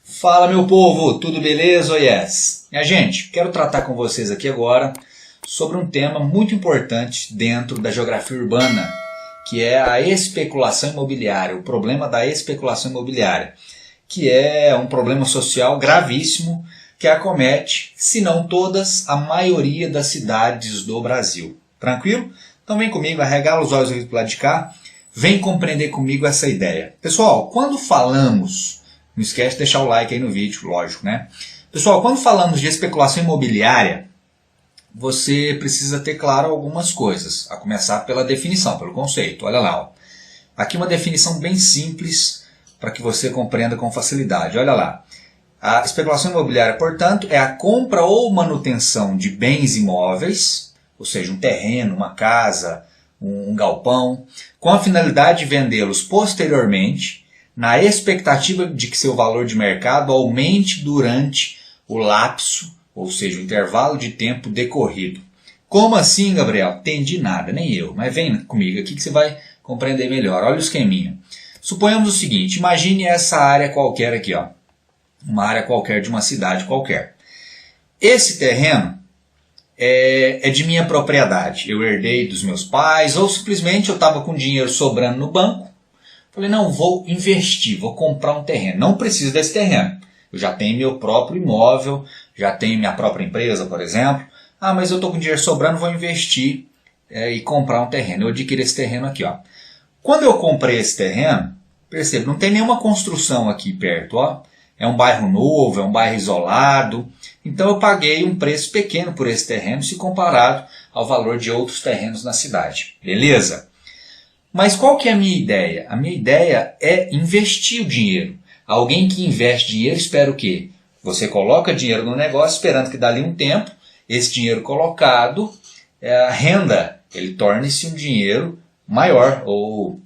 Fala, meu povo, tudo beleza? Oh, yes. Minha gente, quero tratar com vocês aqui agora sobre um tema muito importante dentro da geografia urbana, que é a especulação imobiliária, o problema da especulação imobiliária, que é um problema social gravíssimo que acomete, se não todas, a maioria das cidades do Brasil. Tranquilo? Então vem comigo, arregala os olhos aqui do lado de cá, vem compreender comigo essa ideia. Pessoal, quando falamos, não esquece de deixar o like aí no vídeo, lógico, né? Pessoal, quando falamos de especulação imobiliária, você precisa ter claro algumas coisas, a começar pela definição, pelo conceito. Olha lá, ó. Aqui uma definição bem simples para que você compreenda com facilidade. Olha lá. A especulação imobiliária, portanto, é a compra ou manutenção de bens imóveis, ou seja, um terreno, uma casa, um galpão, com a finalidade de vendê-los posteriormente, na expectativa de que seu valor de mercado aumente durante o lapso, ou seja, o intervalo de tempo decorrido. Como assim, Gabriel? Entendi nada, nem eu, mas vem comigo aqui que você vai compreender melhor. Olha o esqueminha. Suponhamos o seguinte, imagine essa área qualquer aqui, ó, uma área qualquer de uma cidade qualquer. Esse terreno é de minha propriedade, eu herdei dos meus pais, ou simplesmente eu estava com dinheiro sobrando no banco, falei, não, vou investir, vou comprar um terreno, não preciso desse terreno, eu já tenho meu próprio imóvel, já tenho minha própria empresa, por exemplo, mas eu estou com dinheiro sobrando, vou investir e comprar um terreno, eu adquiri esse terreno aqui, ó. Quando eu comprei esse terreno, percebe, não tem nenhuma construção aqui perto, ó. É um bairro novo, é um bairro isolado. Então eu paguei um preço pequeno por esse terreno se comparado ao valor de outros terrenos na cidade. Beleza? Mas qual que é a minha ideia? A minha ideia é investir o dinheiro. Alguém que investe dinheiro espera o quê? Você coloca dinheiro no negócio esperando que dali um tempo, esse dinheiro colocado, renda, ele torne-se um dinheiro maior ou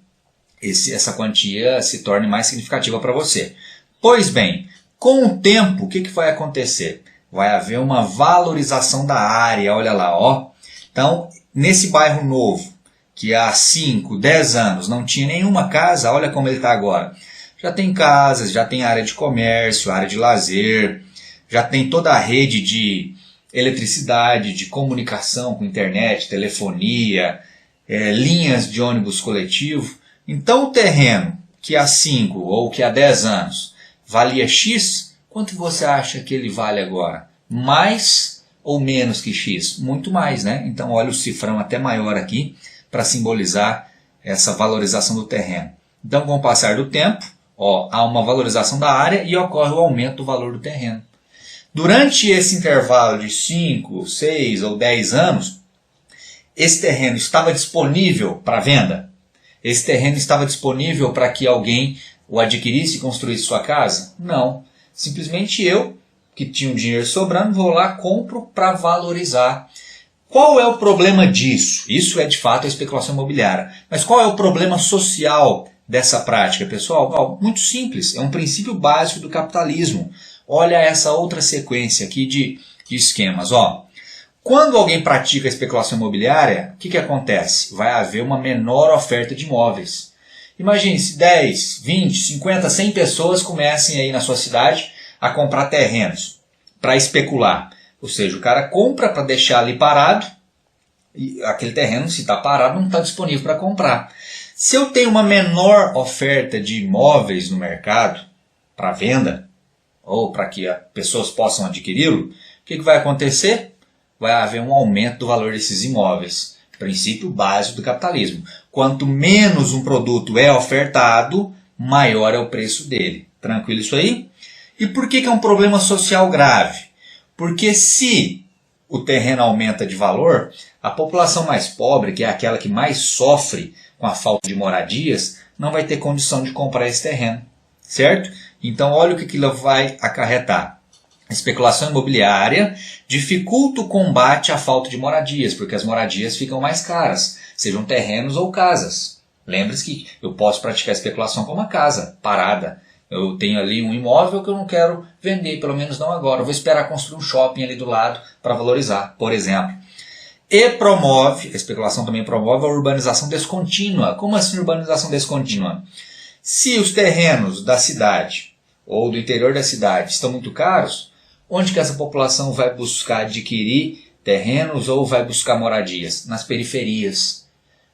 essa quantia se torne mais significativa para você. Pois bem, com o tempo, o que vai acontecer? Vai haver uma valorização da área, olha lá, ó. Então, nesse bairro novo, que há 5, 10 anos não tinha nenhuma casa, olha como ele está agora. Já tem casas, já tem área de comércio, área de lazer, já tem toda a rede de eletricidade, de comunicação com internet, telefonia, linhas de ônibus coletivo. Então, o terreno que há 5 ou que há 10 anos valia X, quanto você acha que ele vale agora? Mais ou menos que X? Muito mais, né? Então olha o cifrão até maior aqui para simbolizar essa valorização do terreno. Então com o passar do tempo, ó, há uma valorização da área e ocorre o aumento do valor do terreno. Durante esse intervalo de 5, 6 ou 10 anos, esse terreno estava disponível para venda? Esse terreno estava disponível para que alguém o adquirisse e construísse sua casa? Não. Simplesmente eu, que tinha um dinheiro sobrando, vou lá, compro para valorizar. Qual é o problema disso? Isso é de fato a especulação imobiliária. Mas qual é o problema social dessa prática, pessoal? Muito simples, é um princípio básico do capitalismo. Olha essa outra sequência aqui de esquemas. Ó. Quando alguém pratica a especulação imobiliária, o que acontece? Vai haver uma menor oferta de imóveis. Imagine se 10, 20, 50, 100 pessoas comecem aí na sua cidade a comprar terrenos para especular. Ou seja, o cara compra para deixar ali parado e aquele terreno, se está parado, não está disponível para comprar. Se eu tenho uma menor oferta de imóveis no mercado para venda ou para que as pessoas possam adquiri-lo, o que vai acontecer? Vai haver um aumento do valor desses imóveis. Princípio básico do capitalismo. Quanto menos um produto é ofertado, maior é o preço dele. Tranquilo isso aí? E por que é um problema social grave? Porque se o terreno aumenta de valor, a população mais pobre, que é aquela que mais sofre com a falta de moradias, não vai ter condição de comprar esse terreno. Certo? Então olha o que aquilo vai acarretar. A especulação imobiliária dificulta o combate à falta de moradias, porque as moradias ficam mais caras, sejam terrenos ou casas. Lembre-se que eu posso praticar especulação com uma casa parada. Eu tenho ali um imóvel que eu não quero vender, pelo menos não agora. Eu vou esperar construir um shopping ali do lado para valorizar, por exemplo. E promove, a especulação também promove a urbanização descontínua. Como assim urbanização descontínua? Se os terrenos da cidade ou do interior da cidade estão muito caros, onde que essa população vai buscar adquirir terrenos ou vai buscar moradias? Nas periferias.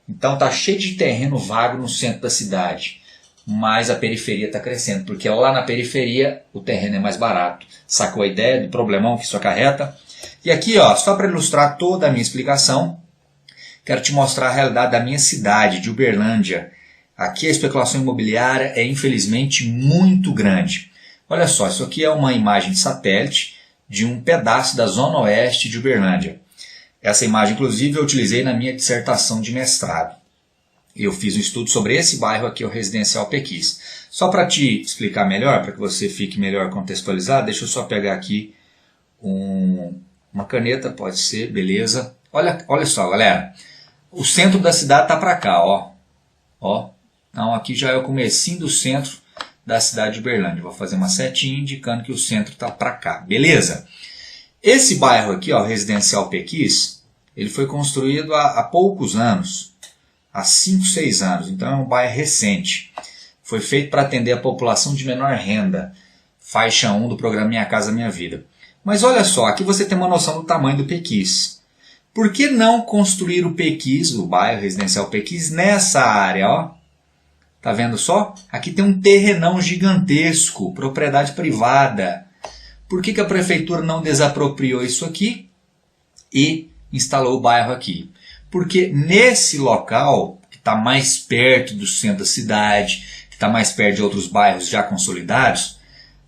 Então está cheio de terreno vago no centro da cidade, mas a periferia está crescendo, porque lá na periferia o terreno é mais barato. Sacou a ideia do problemão que isso acarreta? E aqui, ó, só para ilustrar toda a minha explicação, quero te mostrar a realidade da minha cidade, de Uberlândia. Aqui a especulação imobiliária é infelizmente muito grande. Olha só, isso aqui é uma imagem de satélite de um pedaço da zona oeste de Uberlândia. Essa imagem, inclusive, eu utilizei na minha dissertação de mestrado. Eu fiz um estudo sobre esse bairro aqui, o Residencial Pequis. Só para te explicar melhor, para que você fique melhor contextualizado, deixa eu só pegar aqui uma caneta, pode ser, beleza. Olha só, galera. O centro da cidade está para cá, ó. Então aqui já é o comecinho do centro da cidade de Uberlândia. Vou fazer uma setinha indicando que o centro está para cá, beleza? Esse bairro aqui, ó, Residencial Pequis, ele foi construído há poucos anos, há 5, 6 anos, então é um bairro recente. Foi feito para atender a população de menor renda, faixa 1 do programa Minha Casa Minha Vida. Mas olha só, aqui você tem uma noção do tamanho do Pequis. Por que não construir o Pequis, o bairro Residencial Pequis, nessa área, ó? Tá vendo só? Aqui tem um terrenão gigantesco, propriedade privada. Por que a prefeitura não desapropriou isso aqui e instalou o bairro aqui? Porque nesse local, que está mais perto do centro da cidade, que está mais perto de outros bairros já consolidados,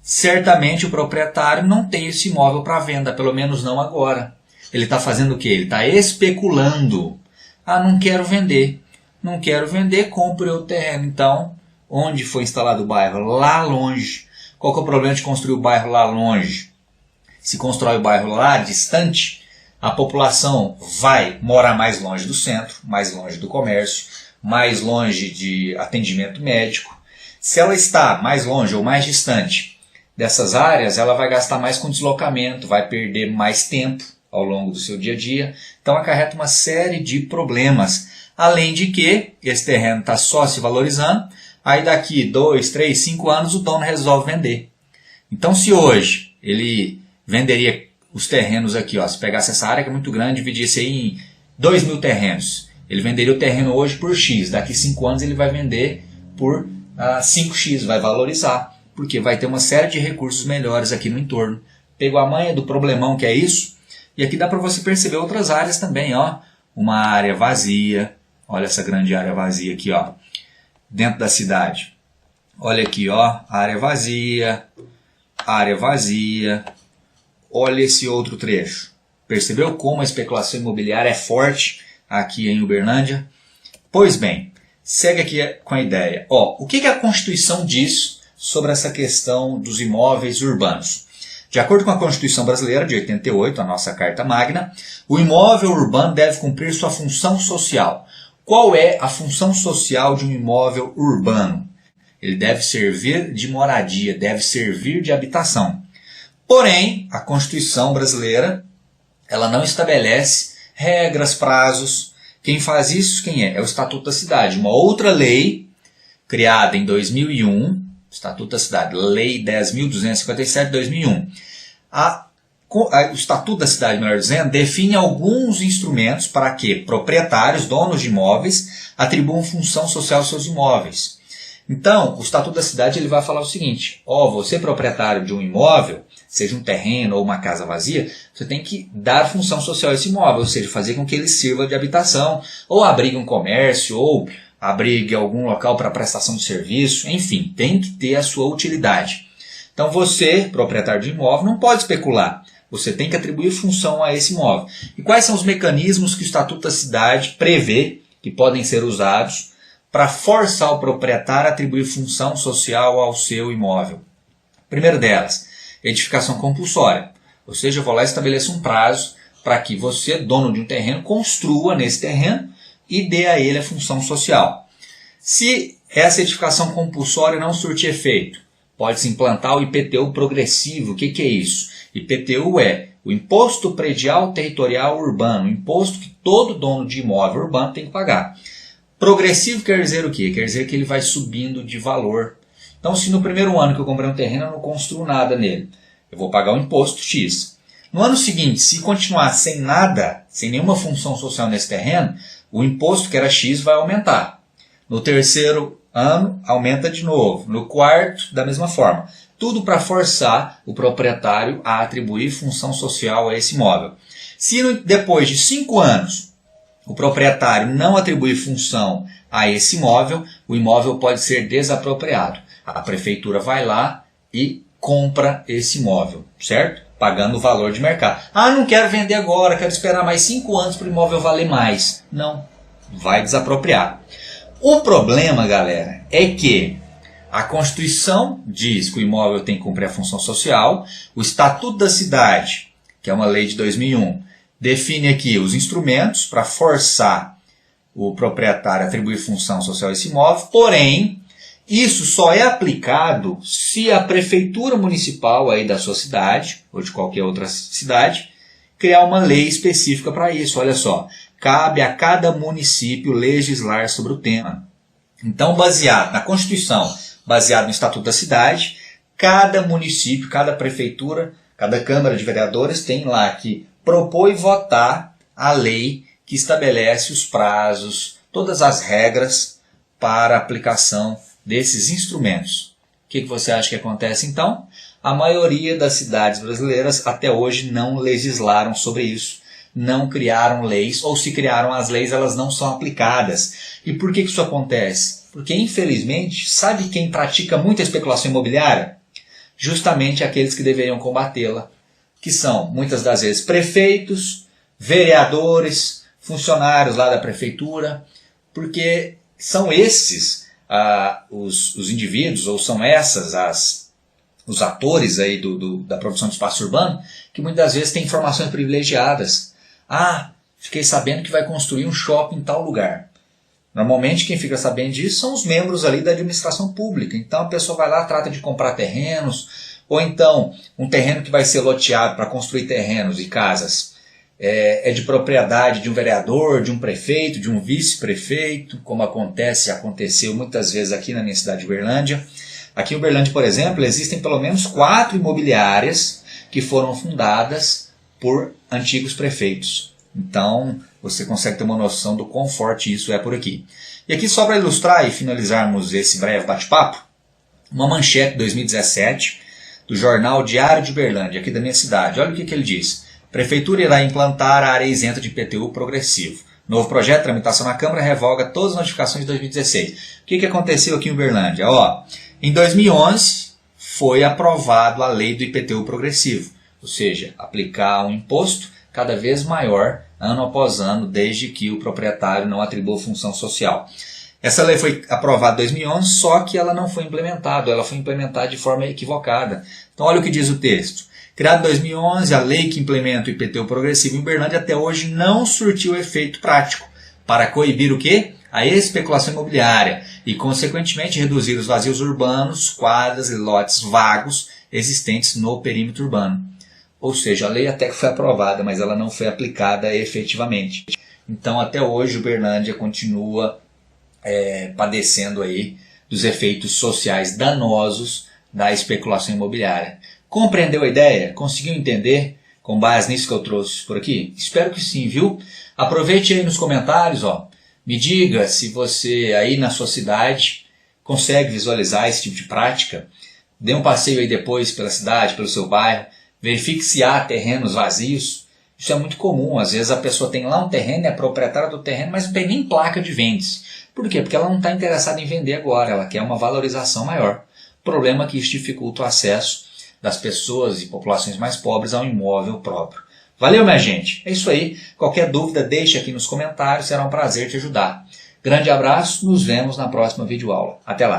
certamente o proprietário não tem esse imóvel para venda, pelo menos não agora. Ele está fazendo o quê? Ele está especulando. Ah, não quero vender. Não quero vender, compre o terreno. Então, onde foi instalado o bairro? Lá longe. Qual que é o problema de construir o bairro lá longe? Se constrói o bairro lá distante, a população vai morar mais longe do centro, mais longe do comércio, mais longe de atendimento médico. Se ela está mais longe ou mais distante dessas áreas, ela vai gastar mais com deslocamento, vai perder mais tempo ao longo do seu dia a dia. Então acarreta uma série de problemas. Além de que esse terreno está só se valorizando, aí daqui 2, 3, 5 anos o dono resolve vender. Então se hoje ele venderia os terrenos aqui, ó, se pegasse essa área que é muito grande, dividisse aí em 2.000 terrenos, ele venderia o terreno hoje por X, daqui 5 anos ele vai vender por 5X, vai valorizar, porque vai ter uma série de recursos melhores aqui no entorno. Pegou a manha do problemão que é isso? E aqui dá para você perceber outras áreas também, ó, uma área vazia, olha essa grande área vazia aqui, ó, dentro da cidade. Olha aqui, ó, área vazia, olha esse outro trecho. Percebeu como a especulação imobiliária é forte aqui em Uberlândia? Pois bem, segue aqui com a ideia. Ó, o que a Constituição diz sobre essa questão dos imóveis urbanos? De acordo com a Constituição Brasileira de 88, a nossa Carta Magna, o imóvel urbano deve cumprir sua função social. Qual é a função social de um imóvel urbano? Ele deve servir de moradia, deve servir de habitação. Porém, a Constituição brasileira, ela não estabelece regras, prazos. Quem faz isso, quem é? É o Estatuto da Cidade, uma outra lei criada em 2001, Estatuto da Cidade, Lei 10.257 de 2001. O Estatuto da Cidade, melhor dizendo, define alguns instrumentos para que proprietários, donos de imóveis, atribuam função social aos seus imóveis. Então, o Estatuto da Cidade ele vai falar o seguinte: ó, você proprietário de um imóvel, seja um terreno ou uma casa vazia, você tem que dar função social a esse imóvel, ou seja, fazer com que ele sirva de habitação, ou abrigue um comércio, ou abrigue algum local para prestação de serviço, enfim, tem que ter a sua utilidade. Então você, proprietário de imóvel, não pode especular. Você tem que atribuir função a esse imóvel. E quais são os mecanismos que o Estatuto da Cidade prevê que podem ser usados para forçar o proprietário a atribuir função social ao seu imóvel? Primeiro delas, edificação compulsória. Ou seja, eu vou lá e estabeleço um prazo para que você, dono de um terreno, construa nesse terreno e dê a ele a função social. Se essa edificação compulsória não surtir efeito, pode-se implantar o IPTU progressivo. O que é isso? IPTU é o Imposto Predial Territorial Urbano, o imposto que todo dono de imóvel urbano tem que pagar. Progressivo quer dizer o quê? Quer dizer que ele vai subindo de valor. Então, se no primeiro ano que eu comprei um terreno eu não construo nada nele, eu vou pagar um imposto X. No ano seguinte, se continuar sem nada, sem nenhuma função social nesse terreno, o imposto que era X vai aumentar. No terceiro ano, aumenta de novo. No quarto, da mesma forma. Tudo para forçar o proprietário a atribuir função social a esse imóvel. Se depois de 5 anos o proprietário não atribuir função a esse imóvel, o imóvel pode ser desapropriado. A prefeitura vai lá e compra esse imóvel, certo? Pagando o valor de mercado. Ah, não quero vender agora, quero esperar mais 5 anos para o imóvel valer mais. Não, vai desapropriar. O problema, galera, é que a Constituição diz que o imóvel tem que cumprir a função social, o Estatuto da Cidade, que é uma lei de 2001, define aqui os instrumentos para forçar o proprietário a atribuir função social a esse imóvel, porém, isso só é aplicado se a prefeitura municipal aí da sua cidade, ou de qualquer outra cidade, criar uma lei específica para isso. Olha só, cabe a cada município legislar sobre o tema. Então, baseado na Constituição, baseado no Estatuto da Cidade, cada município, cada prefeitura, cada Câmara de Vereadores tem lá que propor e votar a lei que estabelece os prazos, todas as regras para a aplicação desses instrumentos. O que você acha que acontece então? A maioria das cidades brasileiras até hoje não legislaram sobre isso, não criaram leis, ou se criaram as leis, elas não são aplicadas. E por que isso acontece? Porque, infelizmente, sabe quem pratica muita especulação imobiliária? Justamente aqueles que deveriam combatê-la, que são, muitas das vezes, prefeitos, vereadores, funcionários lá da prefeitura, porque são esses os indivíduos, ou são essas os atores aí da produção de espaço urbano, que muitas das vezes têm informações privilegiadas. Ah, fiquei sabendo que vai construir um shopping em tal lugar. Normalmente quem fica sabendo disso são os membros ali da administração pública. Então a pessoa vai lá, trata de comprar terrenos, ou então um terreno que vai ser loteado para construir terrenos e casas é de propriedade de um vereador, de um prefeito, de um vice-prefeito, como aconteceu muitas vezes aqui na minha cidade de Uberlândia. Aqui em Uberlândia, por exemplo, existem pelo menos 4 imobiliárias que foram fundadas por antigos prefeitos. Então, você consegue ter uma noção do quão forte isso é por aqui. E aqui, só para ilustrar e finalizarmos esse breve bate-papo, uma manchete de 2017 do jornal Diário de Uberlândia, aqui da minha cidade. Olha o que ele diz. Prefeitura irá implantar a área isenta de IPTU progressivo. Novo projeto de tramitação na Câmara revoga todas as notificações de 2016. O que aconteceu aqui em Uberlândia? Em 2011 foi aprovado a lei do IPTU progressivo, ou seja, aplicar um imposto cada vez maior ano após ano, desde que o proprietário não atribua função social. Essa lei foi aprovada em 2011, só que ela não foi implementada, ela foi implementada de forma equivocada. Então olha o que diz o texto. Criada em 2011, a lei que implementa o IPTU progressivo em Uberlândia até hoje não surtiu efeito prático para coibir o quê? A especulação imobiliária e, consequentemente, reduzir os vazios urbanos, quadras e lotes vagos existentes no perímetro urbano. Ou seja, a lei até que foi aprovada, mas ela não foi aplicada efetivamente. Então, até hoje, Uberlândia continua padecendo aí dos efeitos sociais danosos da especulação imobiliária. Compreendeu a ideia? Conseguiu entender com base nisso que eu trouxe por aqui? Espero que sim, viu? Aproveite aí nos comentários, me diga se você aí na sua cidade consegue visualizar esse tipo de prática. Dê um passeio aí depois pela cidade, pelo seu bairro, verifique se há terrenos vazios. Isso é muito comum, às vezes a pessoa tem lá um terreno, é proprietária do terreno, mas não tem nem placa de vendas. Por quê? Porque ela não está interessada em vender agora, ela quer uma valorização maior. O problema é que isso dificulta o acesso das pessoas e populações mais pobres ao imóvel próprio. Valeu, minha gente? É isso aí. Qualquer dúvida, deixe aqui nos comentários, será um prazer te ajudar. Grande abraço, nos vemos na próxima videoaula. Até lá!